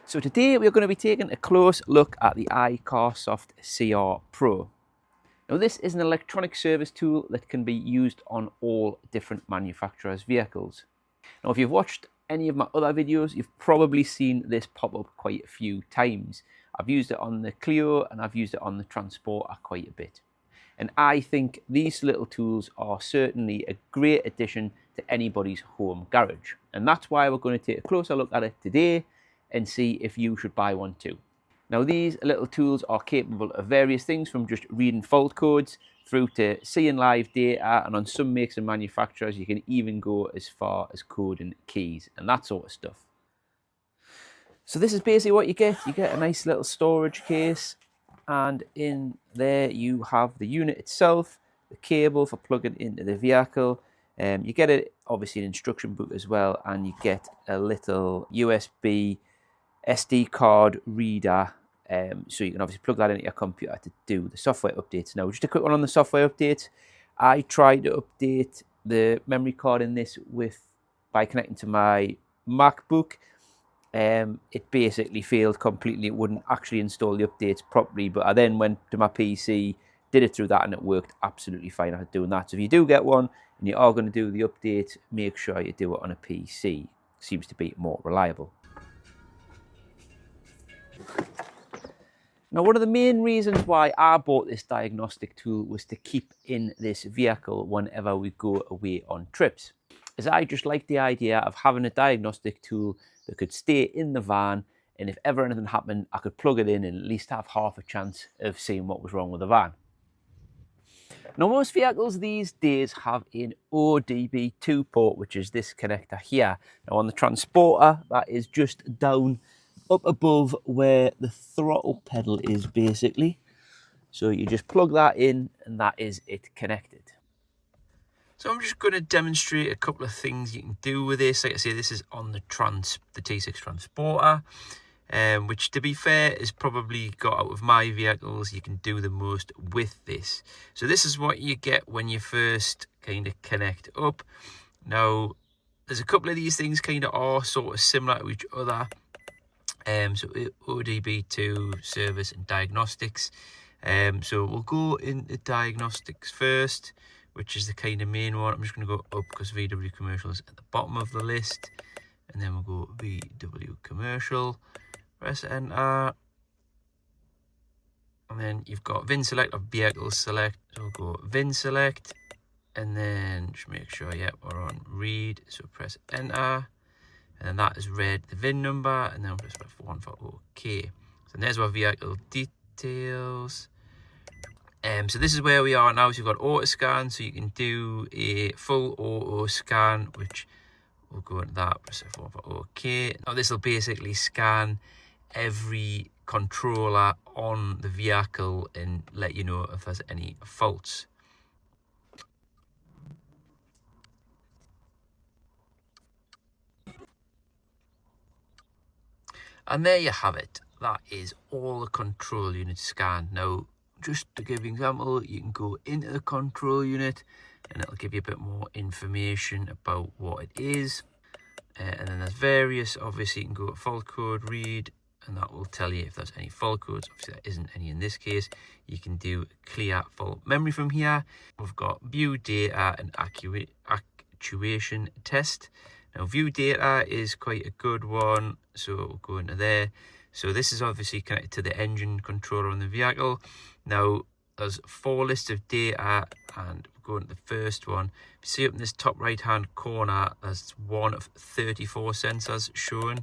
So today we're going to be taking a close look at the iCarsoft CR Pro. Now this is an electronic service tool that can be used on all different manufacturers' vehicles. Now if you've watched any of my other videos, you've probably seen this pop up quite a few times. I've used it on the Clio and I've used it on the Transporter quite a bit. And I think these little tools are certainly a great addition to anybody's home garage. And that's why we're going to take a closer look at it today and see if you should buy one too. Now these little tools are capable of various things, from just reading fault codes through to seeing live data, and on some makes and manufacturers you can even go as far as coding keys and that sort of stuff. So this is basically what you get. You get a nice little storage case, and in there you have the unit itself, the cable for plugging into the vehicle. You get it obviously an instruction book as well, and you get a little USB SD card reader, so you can obviously plug that into your computer to do the software updates. Now just a quick one on the software updates. I tried to update the memory card in this by connecting to my MacBook. It basically failed completely. It wouldn't actually install the updates properly, but I then went to my PC, did it through that, and it worked absolutely fine after doing that. So if you do get one and you are going to do the update, make sure you do it on a PC. It seems to be more reliable. Now, one of the main reasons why I bought this diagnostic tool was to keep in this vehicle whenever we go away on trips, as I just like the idea of having a diagnostic tool that could stay in the van, and if ever anything happened, I could plug it in and at least have half a chance of seeing what was wrong with the van. Now, most vehicles these days have an ODB2 port, which is this connector here. Now, on the Transporter, that is just down up above where the throttle pedal is, basically. So you just plug that in and that is it connected. So I'm just going to demonstrate a couple of things you can do with this. Like I say, this is on the T6 Transporter, which, to be fair, is probably got out of my vehicles you can do the most with this. So this is what you get when you first kind of connect up. Now, there's a couple of these things kind of are sort of similar to each other. So ODB2 service and diagnostics. So we'll go into diagnostics first, which is the kind of main one. I'm just going to go up because VW commercial is at the bottom of the list, and then we'll go VW commercial, press enter, and then you've got VIN select or vehicle select. So we'll go VIN select, and then just make sure, yeah, we're on read. So press enter, and then that has read the VIN number, and then press F1 for OK. So there's our vehicle details. So this is where we are now. So you've got auto scan, so you can do a full auto scan, which we'll go into that, press F1 for OK. Now this will basically scan every controller on the vehicle and let you know if there's any faults. And there you have it. That is all the control units scanned. Now, just to give you an example, you can go into the control unit and it'll give you a bit more information about what it is. And then there's various, obviously you can go fault code, read, and that will tell you if there's any fault codes. Obviously there isn't any in this case. You can do clear fault memory from here. We've got view data and actuation test. Now view data is quite a good one, so we'll go into there. So this is obviously connected to the engine controller on the vehicle. Now there's 4 lists of data, and we'll go into the first one. If you see up in this top right hand corner, there's one of 34 sensors shown,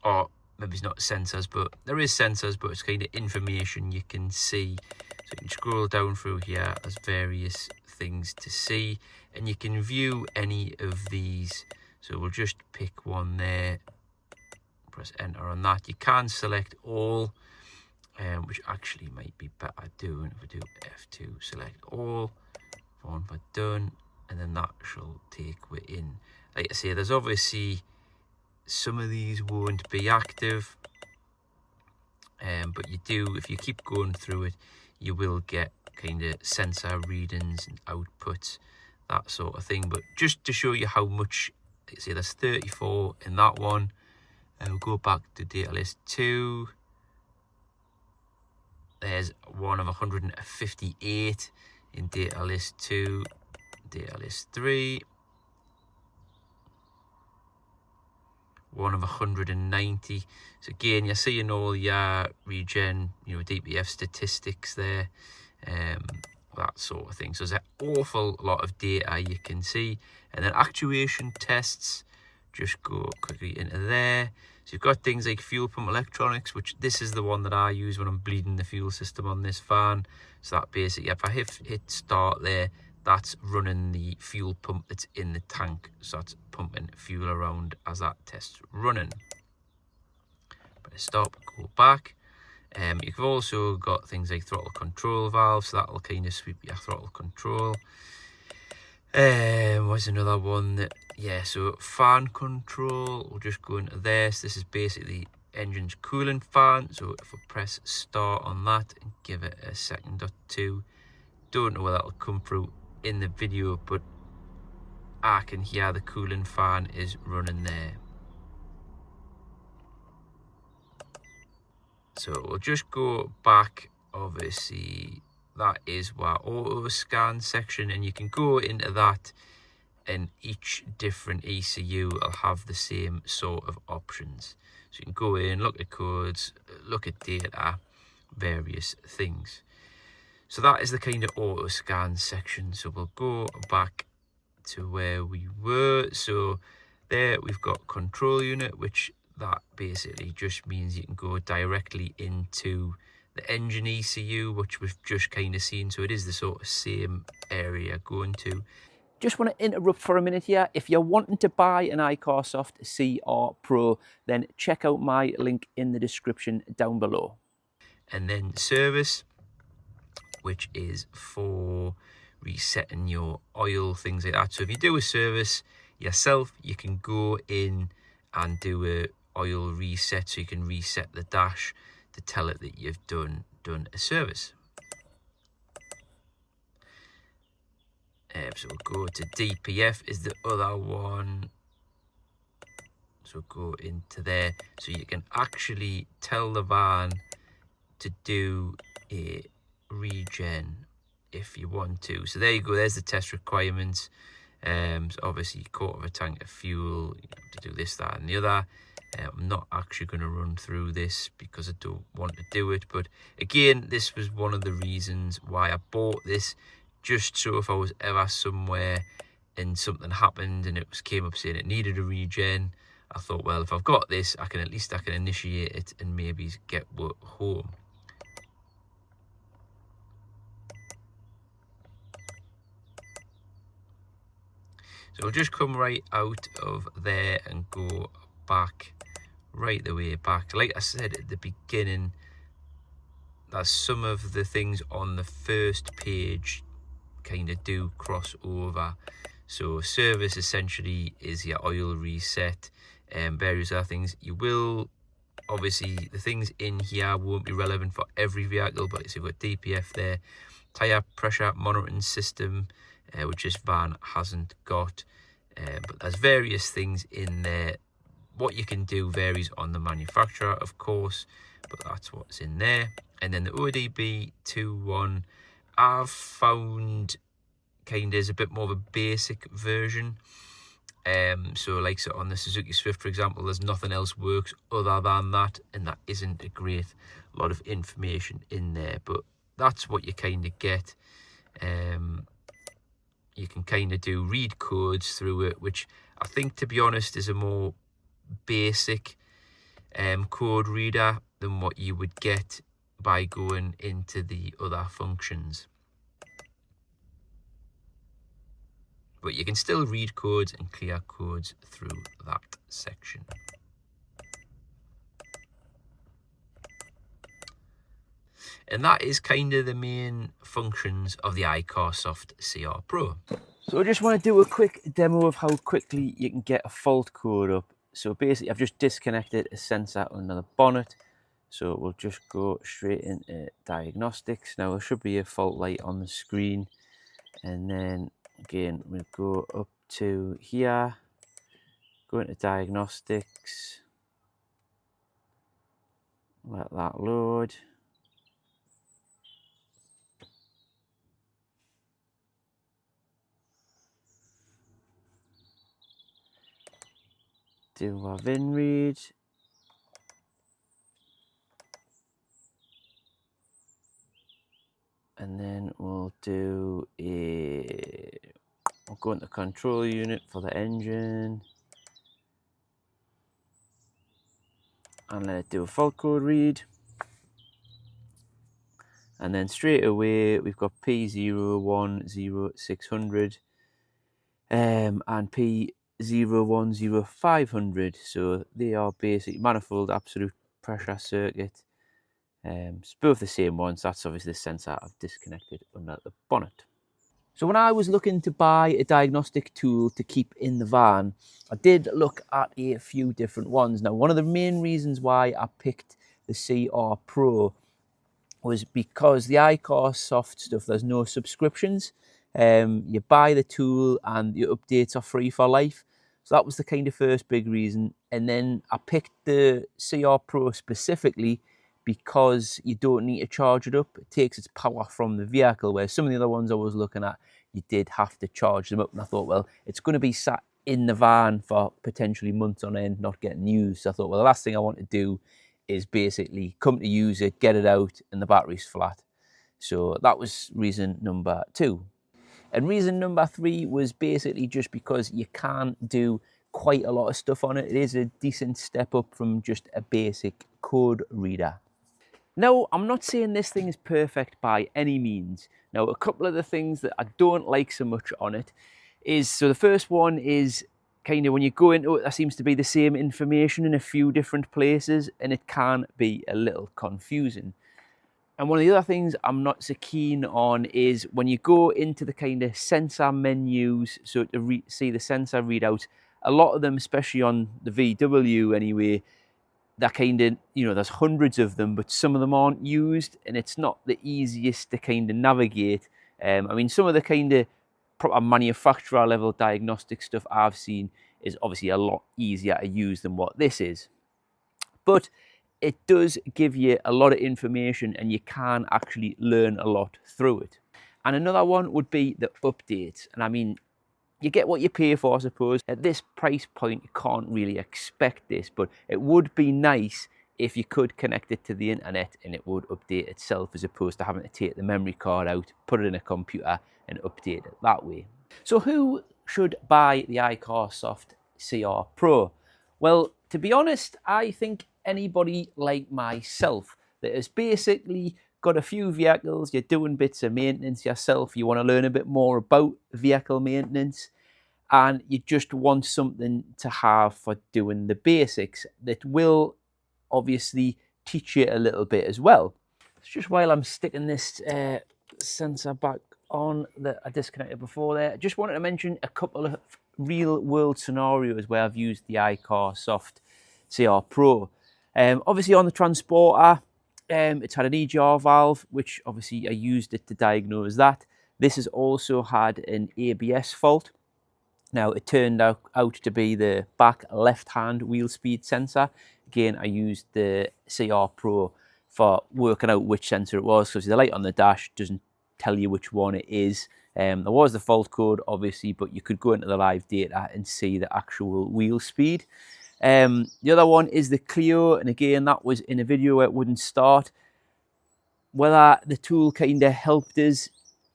or maybe it's not sensors, but there is sensors, but it's kind of information you can see. So you can scroll down through here, there's various things to see, and you can view any of these. So we'll just pick one there, press enter on that. You can select all, which actually might be better doing. If we do F2, select all, one for done, and then that shall take we in. Like I say, there's obviously some of these won't be active, but you do, if you keep going through it, you will get kind of sensor readings and outputs, that sort of thing. But just to show you how much, say there's 34 in that one, And we'll go back to data list 2. There's one of 158 in data list 2, data list 3. One of 190. So again, you're seeing all your regen, DPF statistics there, that sort of thing. So there's an awful lot of data you can see. And then actuation tests, just go quickly into there. So you've got things like fuel pump electronics, which this is the one that I use when I'm bleeding the fuel system on this van. So that basically, if I hit start there, that's running the fuel pump that's in the tank. So that's pumping fuel around as that test's running. But stop, go back. You've also got things like throttle control valves, so that'll kind of sweep your throttle control. What's another one that, so fan control, we'll just go into this. This is basically engine's coolant fan. So if we press start on that and give it a second or two, don't know whether that'll come through in the video, but I can hear the coolant fan is running there. So we'll just go back, obviously that is our auto scan section, and you can go into that and each different ECU will have the same sort of options. So you can go in, look at codes, look at data, various things. So that is the kind of auto scan section. So we'll go back to where we were. So there we've got control unit, which that basically just means you can go directly into the engine ECU, which we've just kind of seen. So it is the sort of same area going to. Just want to interrupt for a minute here. If you're wanting to buy an iCarsoft CR Pro, then check out my link in the description down below. And then service, which is for resetting your oil, things like that. So if you do a service yourself, you can go in and do a oil reset, so you can reset the dash to tell it that you've done a service. So we'll go to DPF is the other one. So go into there, so you can actually tell the van to do a regen if you want to. So there you go, there's the test requirements. So obviously 1/4 of a tank of fuel, you have to do this, that and the other. I'm not actually going to run through this because I don't want to do it, but again, this was one of the reasons why I bought this, just so if I was ever somewhere and something happened and it came up saying it needed a regen, I thought, well, if I've got this, I can initiate it and maybe get home. So we'll just come right out of there and go back, right the way back. Like I said at the beginning, that's some of the things on the first page kind of do cross over. So service essentially is your oil reset and various other things. You will, obviously, the things in here won't be relevant for every vehicle, but so you've got DPF there, tyre pressure monitoring system, which this van hasn't got, but there's various things in there. What you can do varies on the manufacturer, of course, but that's what's in there. And then the ODB21 I've found kind of is a bit more of a basic version. So like on the Suzuki Swift, for example, there's nothing else works other than that, and that isn't a great lot of information in there, but that's what you kind of get. You can kind of read codes through it, which I think, to be honest, is a more basic code reader than what you would get by going into the other functions. But you can still read codes and clear codes through that section. And that is kind of the main functions of the iCarsoft CR Pro. So I just want to do a quick demo of how quickly you can get a fault code up. So basically, I've just disconnected a sensor under the bonnet. So we'll just go straight into Diagnostics. Now there should be a fault light on the screen. And then again, we'll go up to here, go into Diagnostics. Let that load. Do our VIN read. And then we'll do we'll go into control unit for the engine. And let it do a fault code read. And then straight away, we've got P010600 and P010500. So they are basic manifold absolute pressure circuit. It's both the same ones. That's obviously the sensor I've disconnected under the bonnet. So when I was looking to buy a diagnostic tool to keep in the van, I did look at a few different ones. Now, one of the main reasons why I picked the CR Pro was because the iCarsoft stuff, there's no subscriptions. You buy the tool and your updates are free for life. So that was the kind of first big reason. And then I picked the CR Pro specifically because you don't need to charge it up. It takes its power from the vehicle, where some of the other ones I was looking at, you did have to charge them up. And I thought, well, it's going to be sat in the van for potentially months on end, not getting used. So I thought, well, the last thing I want to do is basically come to use it, get it out, and the battery's flat. So that was reason number 2. And reason number 3 was basically just because you can do quite a lot of stuff on it. It is a decent step up from just a basic code reader. Now, I'm not saying this thing is perfect by any means. Now, a couple of the things that I don't like so much on it is, so the first one is kind of when you go into it, there seems to be the same information in a few different places, and it can be a little confusing. And one of the other things I'm not so keen on is when you go into the kind of sensor menus, so to see the sensor readout, a lot of them, especially on the VW anyway, that kind of, there's hundreds of them, but some of them aren't used, and it's not the easiest to kind of navigate. I mean, some of the kind of proper manufacturer level diagnostic stuff I've seen is obviously a lot easier to use than what this is. But it does give you a lot of information, and you can actually learn a lot through it. And another one would be the updates. And I mean, you get what you pay for, I suppose. At this price point, you can't really expect this, but it would be nice if you could connect it to the internet and it would update itself, as opposed to having to take the memory card out, put it in a computer and update it that way. So who should buy the iCarsoft CR Pro? Well, to be honest, I think anybody like myself that has basically got a few vehicles, you're doing bits of maintenance yourself, you want to learn a bit more about vehicle maintenance, and you just want something to have for doing the basics that will obviously teach you a little bit as well. It's just while I'm sticking this sensor back on that I disconnected before there, I just wanted to mention a couple of real world scenarios where I've used the iCarsoft CR Pro. Obviously on the transporter, it's had an EGR valve, which obviously I used it to diagnose that. This has also had an ABS fault. Now, it turned out to be the back left-hand wheel speed sensor. Again, I used the CR Pro for working out which sensor it was, because the light on the dash doesn't tell you which one it is. There was the fault code, obviously, but you could go into the live data and see the actual wheel speed. The other one is the Clio, and again, that was in a video where it wouldn't start. Whether the tool kind of helped us,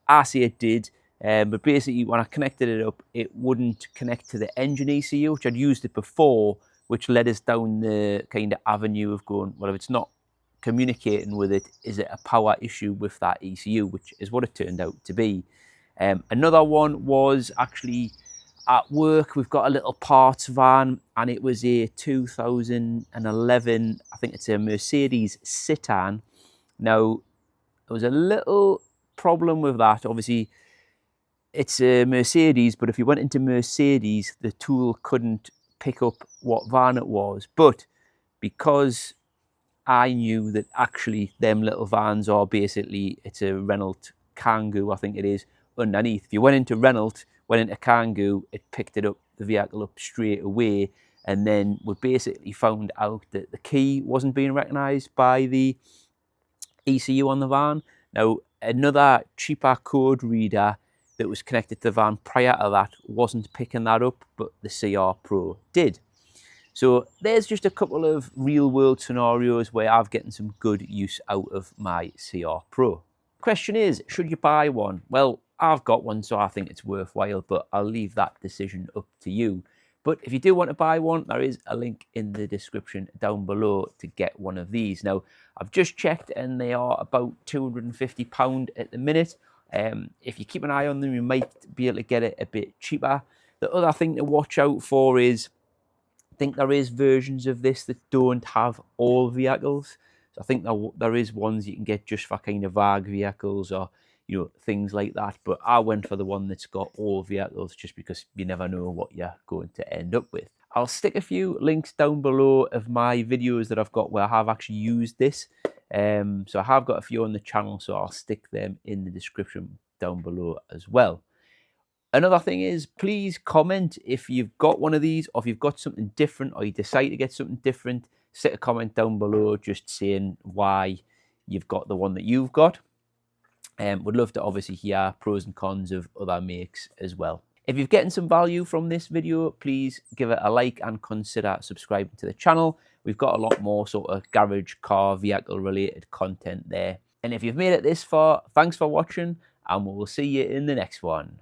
I say it did. But basically, when I connected it up, it wouldn't connect to the engine ECU, which I'd used it before, which led us down the kind of avenue of going, well, if it's not communicating with it, is it a power issue with that ECU, which is what it turned out to be. Another one was actually at work. We've got a little parts van, and it was a 2011, I think it's a Mercedes Citan. Now, there was a little problem with that. Obviously, it's a Mercedes, but if you went into Mercedes, the tool couldn't pick up what van it was. But because I knew that actually them little vans are basically, it's a Renault Kangoo, I think it is, underneath. If you went into Renault, went into Kangoo, it picked it up, the vehicle up straight away. and then we basically found out that the key wasn't being recognised by the ECU on the van. Now, another cheaper code reader that was connected to the van prior to that wasn't picking that up, but the CR Pro did. So there's just a couple of real world scenarios where I've gotten some good use out of my CR Pro. Question is, should you buy one? Well, I've got one, so I think it's worthwhile, but I'll leave that decision up to you. But if you do want to buy one, there is a link in the description down below to get one of these. Now, I've just checked and they are about £250 at the minute. If you keep an eye on them, you might be able to get it a bit cheaper. The other thing to watch out for is, I think there is versions of this that don't have all vehicles. So I think there is ones you can get just for kind of vague vehicles or, you know, things like that. But I went for the one that's got all vehicles just because you never know what you're going to end up with. I'll stick a few links down below of my videos that I've got where I have actually used this. So I have got a few on the channel, so I'll stick them in the description down below as well. Another thing is, please comment if you've got one of these, or if you've got something different, or you decide to get something different. Stick a comment down below just saying why you've got the one that you've got. Would love to obviously hear pros and cons of other makes as well. If you've getting some value from this video, please give it a like and consider subscribing to the channel. We've got a lot more sort of garage, car, vehicle related content there. And if you've made it this far, thanks for watching, and we'll see you in the next one.